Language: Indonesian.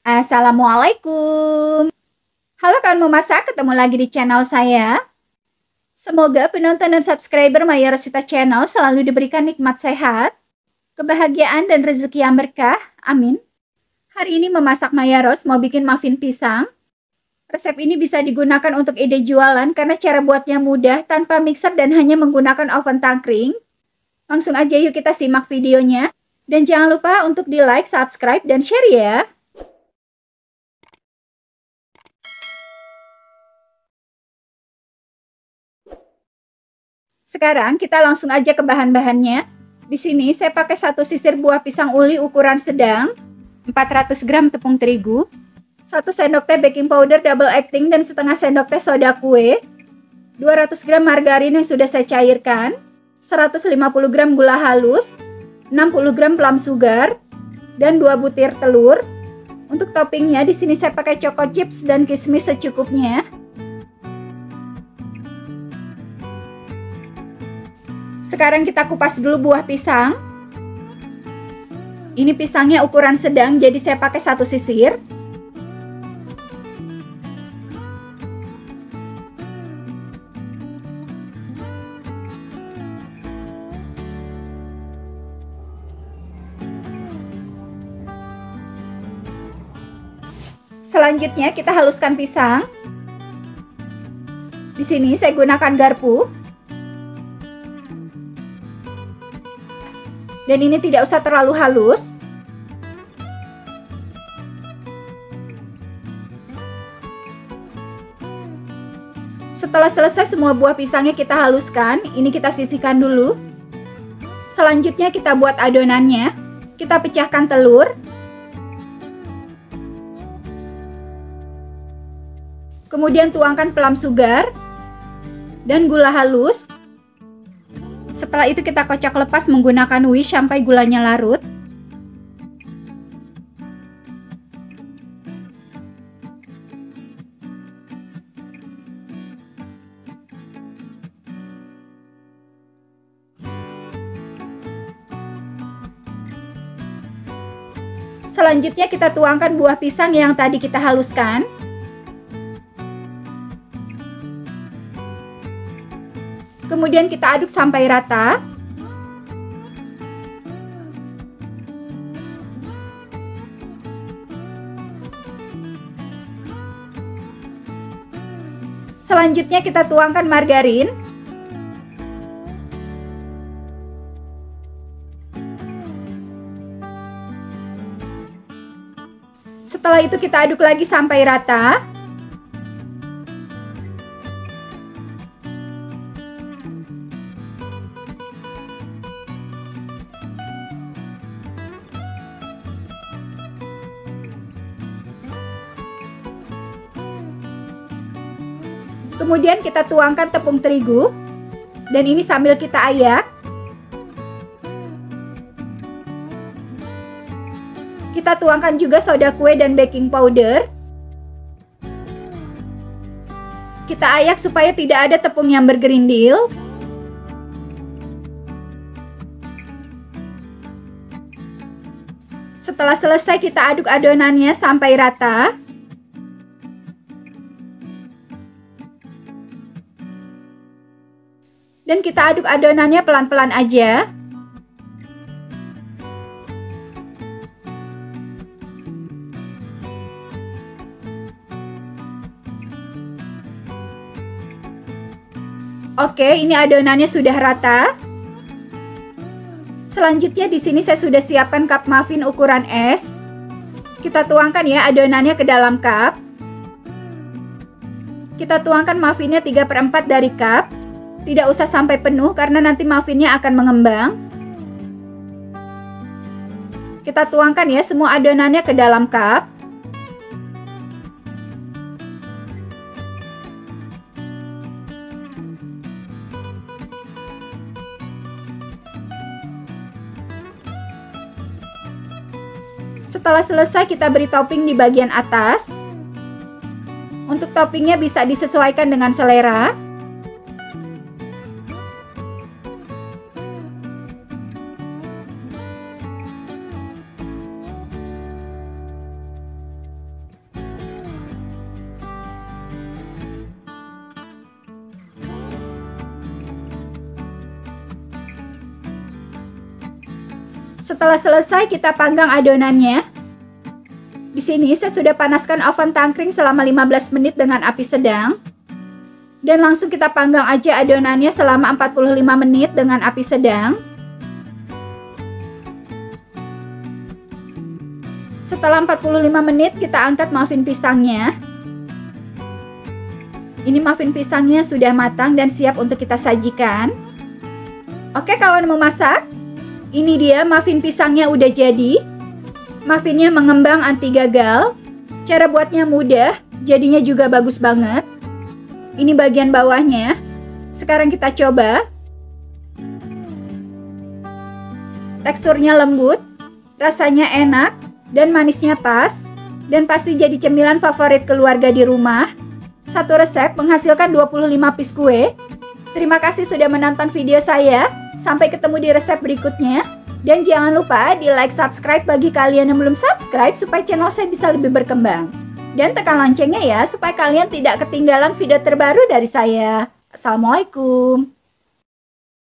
Assalamualaikum. Halo kawan memasak, ketemu lagi di channel saya. Semoga penonton dan subscriber Mayarosita Channel selalu diberikan nikmat sehat, kebahagiaan dan rezeki yang berkah. Amin. Hari ini memasak Mayaros mau bikin muffin pisang. Resep ini bisa digunakan untuk ide jualan karena cara buatnya mudah tanpa mixer dan hanya menggunakan oven tangkring. Langsung aja yuk kita simak videonya. Dan jangan lupa untuk di like, subscribe, dan share ya. Sekarang kita langsung aja ke bahan-bahannya. Di sini saya pakai 1 sisir buah pisang uli ukuran sedang, 400 gram tepung terigu, 1 sendok teh baking powder double acting dan setengah sendok teh soda kue, 200 gram margarin yang sudah saya cairkan, 150 gram gula halus, 60 gram plum sugar, dan 2 butir telur. Untuk toppingnya di sini saya pakai choco chips dan kismis secukupnya. Sekarang kita kupas dulu buah pisang. Ini pisangnya ukuran sedang, jadi saya pakai 1 sisir. Selanjutnya kita haluskan pisang. Di sini saya gunakan garpu. Dan ini tidak usah terlalu halus. Setelah selesai semua buah pisangnya kita haluskan, ini kita sisihkan dulu. Selanjutnya kita buat adonannya. Kita pecahkan telur. Kemudian tuangkan plum sugar dan gula halus. Setelah itu kita kocok lepas menggunakan whisk sampai gulanya larut. Selanjutnya kita tuangkan buah pisang yang tadi kita haluskan. Kemudian kita aduk sampai rata. Selanjutnya kita tuangkan margarin. Setelah itu kita aduk lagi sampai rata. Kemudian kita tuangkan tepung terigu. Dan ini sambil kita ayak. Kita tuangkan juga soda kue dan baking powder. Kita ayak supaya tidak ada tepung yang bergerindil. Setelah selesai kita aduk adonannya sampai rata. Dan kita aduk adonannya pelan-pelan aja. Oke, ini adonannya sudah rata. Selanjutnya di sini saya sudah siapkan cup muffin ukuran es. Kita tuangkan ya adonannya ke dalam cup. Kita tuangkan muffinnya 3/4 dari cup. Tidak usah sampai penuh karena nanti muffinnya akan mengembang. Kita tuangkan ya semua adonannya ke dalam cup. Setelah selesai kita beri topping di bagian atas. Untuk toppingnya bisa disesuaikan dengan selera. Setelah selesai, kita panggang adonannya. Di sini saya sudah panaskan oven tangkring selama 15 menit dengan api sedang. Dan langsung kita panggang aja adonannya selama 45 menit dengan api sedang. Setelah 45 menit, kita angkat muffin pisangnya. Ini muffin pisangnya sudah matang dan siap untuk kita sajikan. Oke kawan memasak, ini dia muffin pisangnya udah jadi. Muffinnya mengembang anti gagal. Cara buatnya mudah, jadinya juga bagus banget. Ini bagian bawahnya. Sekarang kita coba. Teksturnya lembut, rasanya enak, dan manisnya pas. Dan pasti jadi cemilan favorit keluarga di rumah. Satu resep menghasilkan 25 piece kue. Terima kasih sudah menonton video saya. Sampai ketemu di resep berikutnya. Dan jangan lupa di like, subscribe bagi kalian yang belum subscribe supaya channel saya bisa lebih berkembang. Dan tekan loncengnya ya supaya kalian tidak ketinggalan video terbaru dari saya. Assalamualaikum.